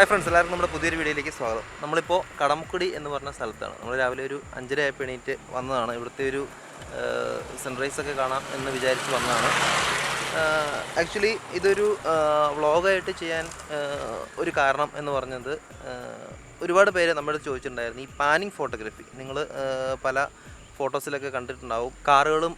Hi friends, എല്ലാവർക്കും നമ്മുടെ പുതിയൊരു വീഡിയോയിലേക്ക് സ്വാഗതം. നമ്മളിപ്പോൾ കടമക്കുടി എന്ന് പറഞ്ഞ സ്ഥലത്താണ്. നമ്മൾ രാവിലെ ഒരു 5:30 ആയപ്പോൾ എണീറ്റ് വന്നതാണ്. ഇവിടുത്തെ ഒരു സൺറൈസൊക്കെ കാണാം എന്ന് വിചാരിച്ച് വന്നതാണ്. ആക്ച്വലി ഇതൊരു വ്ളോഗായിട്ട് ചെയ്യാൻ ഒരു കാരണം എന്ന് പറഞ്ഞത്, ഒരുപാട് പേര് നമ്മുടെ ചോദിച്ചിട്ടുണ്ടായിരുന്നു ഈ പാനിങ് ഫോട്ടോഗ്രാഫി. നിങ്ങൾ പല ഫോട്ടോസിലൊക്കെ കണ്ടിട്ടുണ്ടാവും. കാറുകളും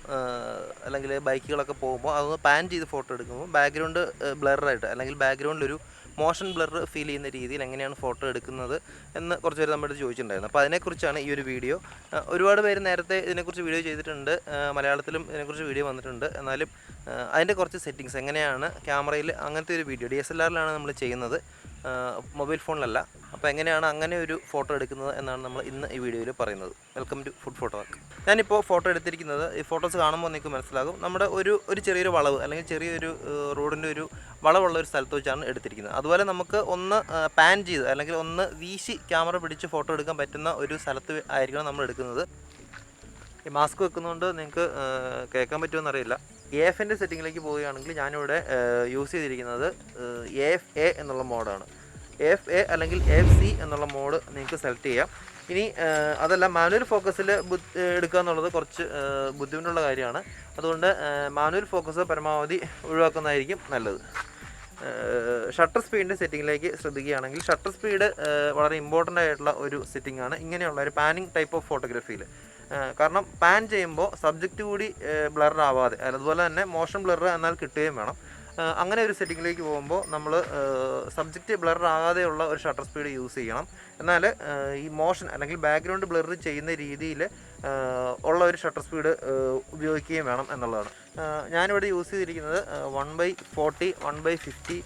അല്ലെങ്കിൽ ബൈക്കുകളൊക്കെ പോകുമ്പോൾ അതൊന്ന് പാൻ ചെയ്ത് ഫോട്ടോ എടുക്കുമ്പോൾ ബാക്ക്ഗ്രൗണ്ട് ബ്ലറായിട്ട് അല്ലെങ്കിൽ ബാക്ക്ഗ്രൗണ്ടിലൊരു മോഷൻ ബ്ലർ ഫീൽ ചെയ്യുന്ന രീതിയിൽ എങ്ങനെയാണ് ഫോട്ടോ എടുക്കുന്നത് എന്ന് കുറച്ച് പേര് നമ്മുടെ ചോദിച്ചിട്ടുണ്ടായിരുന്നു. അപ്പോൾ അതിനെക്കുറിച്ചാണ് ഈ ഒരു വീഡിയോ. ഒരുപാട് പേര് നേരത്തെ ഇതിനെക്കുറിച്ച് വീഡിയോ ചെയ്തിട്ടുണ്ട്, മലയാളത്തിലും ഇതിനെക്കുറിച്ച് വീഡിയോ വന്നിട്ടുണ്ട്. എന്നാലും അതിൻ്റെ കുറച്ച് സെറ്റിങ്സ് എങ്ങനെയാണ് ക്യാമറയിൽ, അങ്ങനത്തെ ഒരു വീഡിയോ DSLR നമ്മൾ ചെയ്യുന്നത്, മൊബൈൽ ഫോണിലല്ല. അപ്പോൾ എങ്ങനെയാണ് അങ്ങനെ ഒരു ഫോട്ടോ എടുക്കുന്നത് എന്നാണ് നമ്മൾ ഇന്ന് ഈ വീഡിയോയിൽ പറയുന്നത്. Welcome to food photo walk. ഞാനിപ്പോൾ ഫോട്ടോ എടുത്തിരിക്കുന്നത്, ഈ ഫോട്ടോസ് കാണുമ്പോൾ നിങ്ങൾക്ക് മനസ്സിലാകും, നമ്മുടെ ഒരു ചെറിയൊരു വളവ് അല്ലെങ്കിൽ ചെറിയൊരു റോഡിൻ്റെ ഒരു വളവുള്ള ഒരു സ്ഥലത്ത് വെച്ചാണ് എടുത്തിരിക്കുന്നത്. അതുപോലെ നമുക്ക് ഒന്ന് പാൻ ചെയ്ത് അല്ലെങ്കിൽ ഒന്ന് വീശി ക്യാമറ പിടിച്ച് ഫോട്ടോ എടുക്കാൻ പറ്റുന്ന ഒരു സ്ഥലത്ത് ആയിരിക്കണം നമ്മൾ എടുക്കുന്നത്. ഈ മാസ്ക് വെക്കുന്നതുകൊണ്ട് നിങ്ങൾക്ക് കേൾക്കാൻ പറ്റുമെന്ന് അറിയില്ല. AFൻ്റെ സെറ്റിങ്ങിലേക്ക് പോവുകയാണെങ്കിൽ ഞാനിവിടെ യൂസ് ചെയ്തിരിക്കുന്നത് AFA എന്നുള്ള മോഡാണ്. AFA അല്ലെങ്കിൽ AFC എന്നുള്ള മോഡ് നിങ്ങൾക്ക് സെലക്ട് ചെയ്യാം. ഇനി അതല്ല, മാനുവൽ ഫോക്കസിൽ എടുക്കുക എന്നുള്ളത് കുറച്ച് ബുദ്ധിമുട്ടുള്ള കാര്യമാണ്. അതുകൊണ്ട് മാനുവൽ ഫോക്കസ് പരമാവധി ഒഴിവാക്കുന്നതായിരിക്കും നല്ലത്. ഷട്ടർ സ്പീഡിൻ്റെ സെറ്റിങ്ങിലേക്ക് ശ്രദ്ധിക്കുകയാണെങ്കിൽ, ഷട്ടർ സ്പീഡ് വളരെ ഇമ്പോർട്ടൻ്റ് ആയിട്ടുള്ള ഒരു സെറ്റിംഗ് ആണ് ഇങ്ങനെയുള്ള ഒരു പാനിങ് ടൈപ്പ് ഓഫ് ഫോട്ടോഗ്രാഫിയിൽ. കാരണം പാൻ ചെയ്യുമ്പോൾ സബ്ജക്റ്റ് കൂടി ബ്ലർ ആവാതെ, അതുപോലെ തന്നെ മോഷൻ ബ്ലർ എന്നാൽ കിട്ടുകയും വേണം. അങ്ങനെ ഒരു സെറ്റിങ്ങിലേക്ക് പോകുമ്പോൾ നമ്മൾ സബ്ജക്റ്റ് ബ്ലർ ആകാതെയുള്ള ഒരു ഷട്ടർ സ്പീഡ് യൂസ് ചെയ്യണം. എന്നാൽ ഈ മോഷൻ അല്ലെങ്കിൽ ബാക്ക്ഗ്രൗണ്ട് ബ്ലർ ചെയ്യുന്ന രീതിയിൽ ഉള്ള ഒരു ഷട്ടർ സ്പീഡ് ഉപയോഗിക്കുകയും വേണം എന്നുള്ളതാണ്. ഞാനിവിടെ യൂസ് ചെയ്തിരിക്കുന്നത് 1/40, 1/50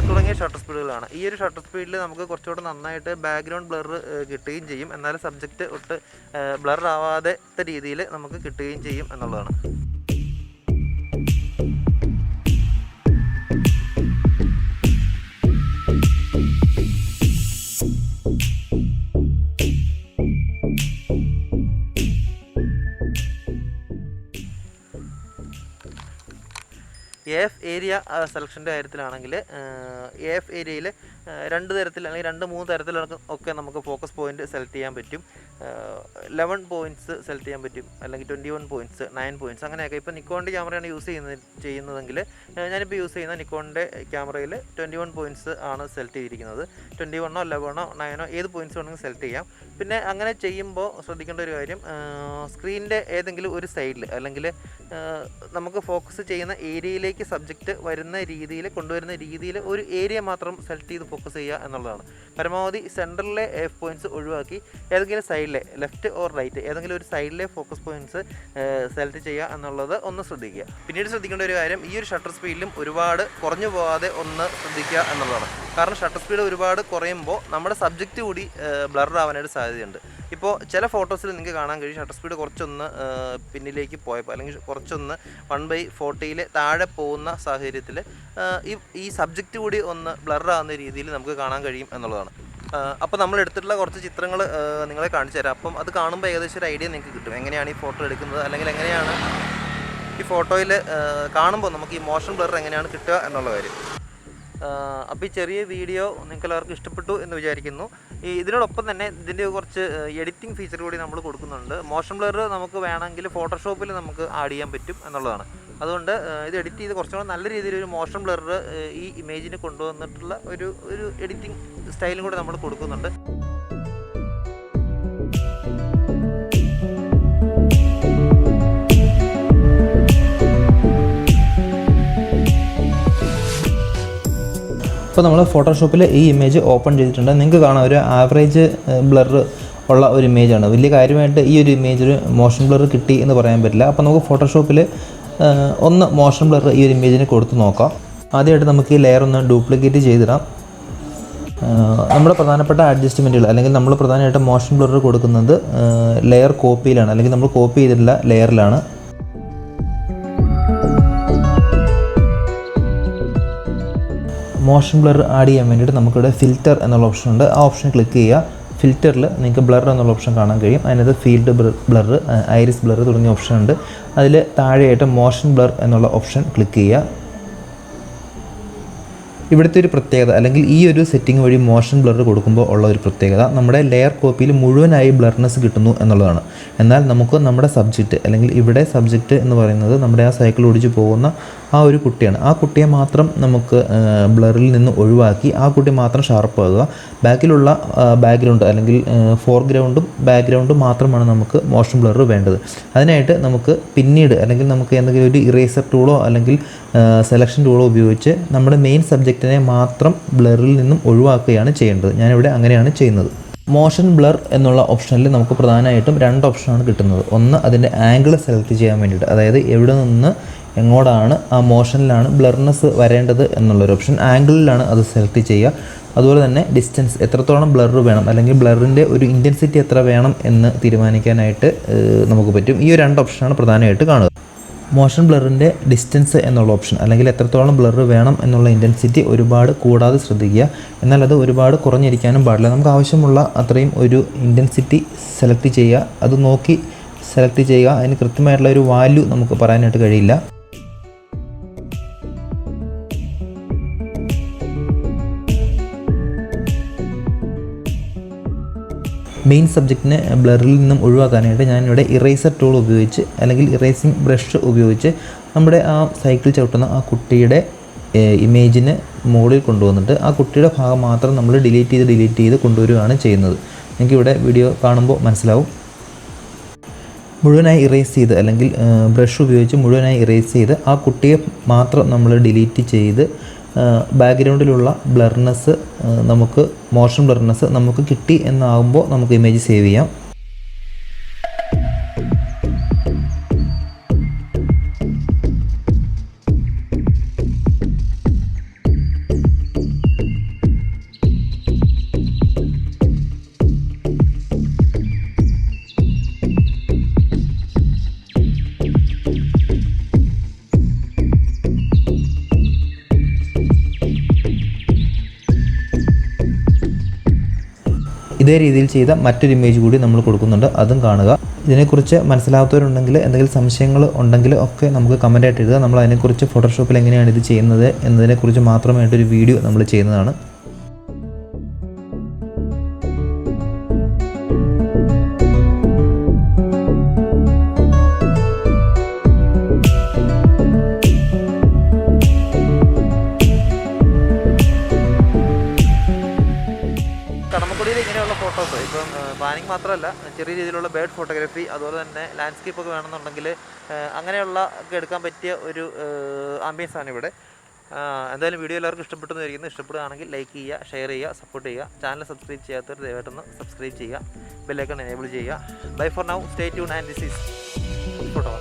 തുടങ്ങിയ ഷട്ടർ സ്പീഡുകളാണ്. ഈ ഒരു ഷട്ടർ സ്പീഡിൽ നമുക്ക് കുറച്ചുകൂടെ നന്നായിട്ട് ബാക്ക്ഗ്രൗണ്ട് ബ്ലർ കിട്ടുകയും ചെയ്യും. എന്നാൽ സബ്ജക്റ്റ് ഒട്ട് ബ്ലർ ആവാത്ത രീതിയിൽ നമുക്ക് കിട്ടുകയും ചെയ്യും എന്നുള്ളതാണ്. AF ഏരിയ സെലക്ഷൻ്റെ കാര്യത്തിലാണെങ്കിൽ, AF ഏരിയയിൽ 2 തരത്തിൽ അല്ലെങ്കിൽ 2-3 തരത്തിലൊക്കെ നമുക്ക് ഫോക്കസ് പോയിൻറ്റ് സെലക്ട് ചെയ്യാൻ പറ്റും. 11 പോയിൻറ്റ്സ് സെലക്ട് ചെയ്യാൻ പറ്റും, അല്ലെങ്കിൽ 21 പോയിൻറ്റ്സ്, 9 പോയിൻറ്റ്സ്, അങ്ങനെയൊക്കെ. ഇപ്പോൾ നിക്കോണിൻ്റെ ക്യാമറയാണ് യൂസ് ചെയ്യുന്നതെങ്കിൽ ഞാനിപ്പോൾ യൂസ് ചെയ്യുന്ന നിക്കോണിൻ്റെ ക്യാമറയിൽ 21 പോയിൻറ്റ്സ് ആണ് സെലക്ട് ചെയ്തിരിക്കുന്നത്. 21, 11, 9 ഏത് പോയിൻറ്റ്സ് വേണമെങ്കിൽ സെലക്ട് ചെയ്യാം. പിന്നെ അങ്ങനെ ചെയ്യുമ്പോൾ ശ്രദ്ധിക്കേണ്ട ഒരു കാര്യം, സ്ക്രീനിൻ്റെ ഏതെങ്കിലും ഒരു സൈഡിൽ അല്ലെങ്കിൽ നമുക്ക് ഫോക്കസ് ചെയ്യുന്ന ഏരിയയിലേക്ക് സബ്ജക്റ്റ് വരുന്ന രീതിയിൽ, കൊണ്ടുവരുന്ന രീതിയിൽ ഒരു ഏരിയ മാത്രം സെലക്ട് ചെയ്ത് ഫോക്കസ് ചെയ്യുക എന്നുള്ളതാണ്. പരമാവധി സെൻറ്ററിലെ AF പോയിൻറ്റ്സ് ഒഴിവാക്കി ഏതെങ്കിലും സൈഡിലെ, ലെഫ്റ്റ് ഓർ റൈറ്റ്, ഏതെങ്കിലും ഒരു സൈഡിലെ ഫോക്കസ് പോയിൻറ്റ്സ് സെലക്ട് ചെയ്യുക എന്നുള്ളത് ഒന്ന് ശ്രദ്ധിക്കുക. പിന്നീട് ശ്രദ്ധിക്കേണ്ട ഒരു കാര്യം, ഈ ഒരു ഷട്ടർ സ്പീഡിലും ഒരുപാട് കുറഞ്ഞു പോകാതെ ഒന്ന് ശ്രദ്ധിക്കുക എന്നുള്ളതാണ്. കാരണം ഷട്ടർ സ്പീഡ് ഒരുപാട് കുറയുമ്പോൾ നമ്മുടെ സബ്ജക്റ്റ് കൂടി ബ്ലർ ആവാനായിട്ട് സാധ്യതയുണ്ട്. ഇപ്പോൾ ചില ഫോട്ടോസിൽ നിങ്ങൾക്ക് കാണാൻ കഴിയും, ഷട്ടർ സ്പീഡ് കുറച്ചൊന്ന് പിന്നിലേക്ക് പോയപ്പോൾ അല്ലെങ്കിൽ കുറച്ചൊന്ന് 1/40 താഴെ പോകുന്ന സാഹചര്യത്തിൽ ഈ സബ്ജക്റ്റ് കൂടി ഒന്ന് ബ്ലർ ആവുന്ന രീതിയിൽ നമുക്ക് കാണാൻ കഴിയും എന്നുള്ളതാണ്. അപ്പോൾ നമ്മൾ എടുത്തിട്ടുള്ള കുറച്ച് ചിത്രങ്ങൾ നിങ്ങളെ കാണിച്ചു തരാം. അപ്പം അത് കാണുമ്പോൾ ഏകദേശം ഒരു ഐഡിയ നിങ്ങൾക്ക് കിട്ടും, എങ്ങനെയാണ് ഈ ഫോട്ടോ എടുക്കുന്നത് അല്ലെങ്കിൽ എങ്ങനെയാണ് ഈ ഫോട്ടോയിൽ കാണുമ്പോൾ നമുക്ക് ഈ മോഷൻ ബ്ലർ എങ്ങനെയാണ് കിട്ടുക എന്നുള്ള കാര്യം. അപ്പോൾ ഈ ചെറിയ വീഡിയോ നിങ്ങൾക്ക് എല്ലാവർക്കും ഇഷ്ടപ്പെട്ടു എന്ന് വിചാരിക്കുന്നു. ഇതിനോടൊപ്പം തന്നെ ഇതിൻ്റെ കുറച്ച് എഡിറ്റിംഗ് ഫീച്ചർ കൂടി നമ്മൾ കൊടുക്കുന്നുണ്ട്. മോഷൻ ബ്ലർ നമുക്ക് വേണമെങ്കിൽ ഫോട്ടോഷോപ്പിൽ നമുക്ക് ആഡ് ചെയ്യാൻ പറ്റും എന്നുള്ളതാണ്. അതുകൊണ്ട് ഇത് എഡിറ്റ് ചെയ്ത് കുറച്ചുകൂടെ നല്ല രീതിയിലൊരു മോഷൻ ബ്ലർ ഈ ഇമേജിന് കൊണ്ടുവന്നിട്ടുള്ള ഒരു എഡിറ്റിംഗ് സ്റ്റൈലും കൂടെ നമ്മൾ കൊടുക്കുന്നുണ്ട്. ഇപ്പോൾ നമ്മൾ ഫോട്ടോഷോപ്പിൽ ഈ ഇമേജ് ഓപ്പൺ ചെയ്തിട്ടുണ്ട്. നിങ്ങൾക്ക് കാണാം ഒരു ആവറേജ് ബ്ലർ ഉള്ള ഒരു ഇമേജാണ്. വലിയ കാര്യമായിട്ട് ഈ ഒരു ഇമേജ് ഒരു മോഷൻ ബ്ലർ കിട്ടി എന്ന് പറയാൻ പറ്റില്ല. അപ്പോൾ നമുക്ക് ഫോട്ടോഷോപ്പിൽ ഒന്ന് മോഷൻ ബ്ലർ ഈ ഒരു ഇമേജിന് കൊടുത്ത് നോക്കാം. ആദ്യമായിട്ട് നമുക്ക് ഈ ലെയർ ഒന്ന് ഡ്യൂപ്ലിക്കേറ്റ് ചെയ്തിടാം. നമ്മുടെ പ്രധാനപ്പെട്ട അഡ്ജസ്റ്റ്മെൻറ്റുകൾ അല്ലെങ്കിൽ നമ്മൾ പ്രധാനമായിട്ട് മോഷൻ ബ്ലർ കൊടുക്കുന്നത് ലെയർ കോപ്പിയിലാണ്, അല്ലെങ്കിൽ നമ്മൾ കോപ്പി ചെയ്തിട്ടുള്ള ലെയറിലാണ്. മോഷൻ ബ്ലർ ആഡ് ചെയ്യാൻ വേണ്ടിയിട്ട് നമുക്കിവിടെ ഫിൽറ്റർ എന്നുള്ള ഓപ്ഷൻ ഉണ്ട്. ആ ഓപ്ഷൻ ക്ലിക്ക് ചെയ്യുക. ഫിൽറ്ററിൽ നിങ്ങൾക്ക് ബ്ലർ എന്നുള്ള ഓപ്ഷൻ കാണാൻ കഴിയും. അതിനകത്ത് ഫീൽഡ് ബ്ലർ, ഐറിസ് ബ്ലർ തുടങ്ങിയ ഓപ്ഷൻ ഉണ്ട്. അതിൽ താഴെയായിട്ട് മോഷൻ ബ്ലർ എന്നുള്ള ഓപ്ഷൻ ക്ലിക്ക് ചെയ്യുക. ഇവിടുത്തെ ഒരു പ്രത്യേകത അല്ലെങ്കിൽ ഈ ഒരു സെറ്റിംഗ് വഴി മോഷൻ ബ്ലർ കൊടുക്കുമ്പോൾ ഉള്ള ഒരു പ്രത്യേകത നമ്മുടെ ലെയർ കോപ്പിയിൽ മുഴുവനായി ബ്ലർനെസ് കിട്ടുന്നു എന്നുള്ളതാണ്. എന്നാൽ നമുക്ക് നമ്മുടെ സബ്ജക്റ്റ് അല്ലെങ്കിൽ ഇവിടെ സബ്ജക്റ്റ് എന്ന് പറയുന്നത് നമ്മുടെ ആ സൈക്കിൾ ഓടിച്ച് പോകുന്ന ആ ഒരു കുട്ടിയാണ്. ആ കുട്ടിയെ മാത്രം നമുക്ക് ബ്ലറിൽ നിന്ന് ഒഴിവാക്കി ആ കുട്ടി മാത്രം ഷാർപ്പാകുക. ബാക്കിലുള്ള ബാക്ക്ഗ്രൗണ്ട് അല്ലെങ്കിൽ ഫോർഗ്രൗണ്ടും ബാക്ക്ഗ്രൗണ്ടും മാത്രമാണ് നമുക്ക് മോഷൻ ബ്ലർ വേണ്ടത്. അതിനായിട്ട് നമുക്ക് പിന്നീട് അല്ലെങ്കിൽ നമുക്ക് എന്തെങ്കിലും ഒരു ഇറേസർ ടൂളോ അല്ലെങ്കിൽ സെലക്ഷൻ ടൂളോ ഉപയോഗിച്ച് നമ്മുടെ മെയിൻ സബ്ജക്റ്റിനെ മാത്രം ബ്ലറിൽ നിന്നും ഒഴിവാക്കുകയാണ് ചെയ്യേണ്ടത്. ഞാനിവിടെ അങ്ങനെയാണ് ചെയ്യുന്നത്. മോഷൻ ബ്ലർ എന്നുള്ള ഓപ്ഷനിൽ നമുക്ക് പ്രധാനമായിട്ടും 2 ഓപ്ഷനാണ് കിട്ടുന്നത്. ഒന്ന് അതിൻ്റെ ആംഗിൾ സെലക്ട് ചെയ്യാൻ വേണ്ടിയിട്ട്, അതായത് എവിടെ നിന്ന് എങ്ങോട്ടാണ് ആ മോഷനിലാണ് ബ്ലർനെസ് വരേണ്ടത് എന്നുള്ളൊരു ഓപ്ഷൻ, ആംഗിളിലാണ് അത് സെലക്ട് ചെയ്യുക. അതുപോലെ തന്നെ ഡിസ്റ്റൻസ്, എത്രത്തോളം ബ്ലർ വേണം അല്ലെങ്കിൽ ബ്ലറിൻ്റെ ഒരു ഇൻറ്റൻസിറ്റി എത്ര വേണം എന്ന് തീരുമാനിക്കാനായിട്ട് നമുക്ക് പറ്റും. ഈ 2 ഓപ്ഷനാണ് പ്രധാനമായിട്ട് കാണുക. മോഷൻ ബ്ലറിൻ്റെ ഡിസ്റ്റൻസ് എന്നുള്ള ഓപ്ഷൻ അല്ലെങ്കിൽ എത്രത്തോളം ബ്ലർ വേണം എന്നുള്ള ഇൻറ്റൻസിറ്റി ഒരുപാട് കൂടാതെ ശ്രദ്ധിക്കുക. എന്നാൽ അത് ഒരുപാട് കുറഞ്ഞിരിക്കാനും പാടില്ല. നമുക്ക് ആവശ്യമുള്ള അത്രയും ഒരു ഇൻറ്റൻസിറ്റി സെലക്ട് ചെയ്യുക, അത് നോക്കി സെലക്ട് ചെയ്യുക. അതിന് കൃത്യമായിട്ടുള്ള ഒരു വാല്യൂ നമുക്ക് പറയാനായിട്ട് കഴിയില്ല. മെയിൻ സബ്ജക്റ്റിനെ ബ്ലറിൽ നിന്നും ഒഴിവാക്കാനായിട്ട് ഞാനിവിടെ ഇറേസർ ടൂൾ ഉപയോഗിച്ച് അല്ലെങ്കിൽ ഇറേസിങ് ബ്രഷ് ഉപയോഗിച്ച് നമ്മുടെ ആ സൈക്കിൾ ചവിട്ടുന്ന ആ കുട്ടിയുടെ ഇമേജിനെ മുകളിൽ കൊണ്ടുവന്നിട്ട് ആ കുട്ടിയുടെ ഭാഗം മാത്രം നമ്മൾ ഡിലീറ്റ് ചെയ്ത് കൊണ്ടുവരികയാണ് ചെയ്യുന്നത്. എനിക്കിവിടെ വീഡിയോ കാണുമ്പോൾ മനസ്സിലാവും. മുഴുവനായി ഇറേസ് ചെയ്ത് അല്ലെങ്കിൽ ബ്രഷ് ഉപയോഗിച്ച് മുഴുവനായി ഇറേസ് ചെയ്ത് ആ കുട്ടിയെ മാത്രം നമ്മൾ ഡിലീറ്റ് ചെയ്ത് ബാക്ക്ഗ്രൗണ്ടിലുള്ള ബ്ലർനെസ് നമുക്ക് മോഷൻ ബ്ലർനെസ് നമുക്ക് കിട്ടി എന്നാകുമ്പോൾ നമുക്ക് ഇമേജ് സേവ് ചെയ്യാം. ഇതേ രീതിയിൽ ചെയ്ത മറ്റൊരു ഇമേജ് കൂടി നമ്മൾ കൊടുക്കുന്നുണ്ട്, അതും കാണുക. ഇതിനെക്കുറിച്ച് മനസ്സിലാത്തവരുണ്ടെങ്കിൽ എന്തെങ്കിലും സംശയങ്ങൾ ഉണ്ടെങ്കിൽ ഒക്കെ നമുക്ക് കമൻറ്റായിട്ട് എഴുതുക. നമ്മൾ അതിനെക്കുറിച്ച് ഫോട്ടോഷോപ്പിൽ എങ്ങനെയാണ് ഇത് ചെയ്യുന്നത് എന്നതിനെക്കുറിച്ച് മാത്രമായിട്ടൊരു വീഡിയോ നമ്മൾ ചെയ്യുന്നതാണ്. കടമക്കുടിയിൽ ഇങ്ങനെയുള്ള ഫോട്ടോസ് ഇപ്പം പ്ലാനിങ് മാത്രമല്ല, ചെറിയ രീതിയിലുള്ള ബേർഡ് ഫോട്ടോഗ്രാഫി അതുപോലെ തന്നെ ലാൻഡ്സ്കേപ്പ് ഒക്കെ വേണമെന്നുണ്ടെങ്കിൽ അങ്ങനെയുള്ള ഒക്കെ എടുക്കാൻ പറ്റിയ ഒരു ആംബിയൻസ് ആണ് ഇവിടെ. എന്തായാലും വീഡിയോ എല്ലാവർക്കും ഇഷ്ടപ്പെട്ടെന്ന് വിചാരിക്കുന്നു. ഇഷ്ടപ്പെടുകയാണെങ്കിൽ ലൈക്ക് ചെയ്യുക, ഷെയർ ചെയ്യുക, സപ്പോർട്ട് ചെയ്യുക. ചാനൽ സബ്സ്ക്രൈബ് ചെയ്യാത്തവർ ദയവായിട്ടൊന്ന് സബ്സ്ക്രൈബ് ചെയ്യുക, ബെല്ലൈക്കൺ എനേബിൾ ചെയ്യുക. Bye for now, stay tune and this is photo.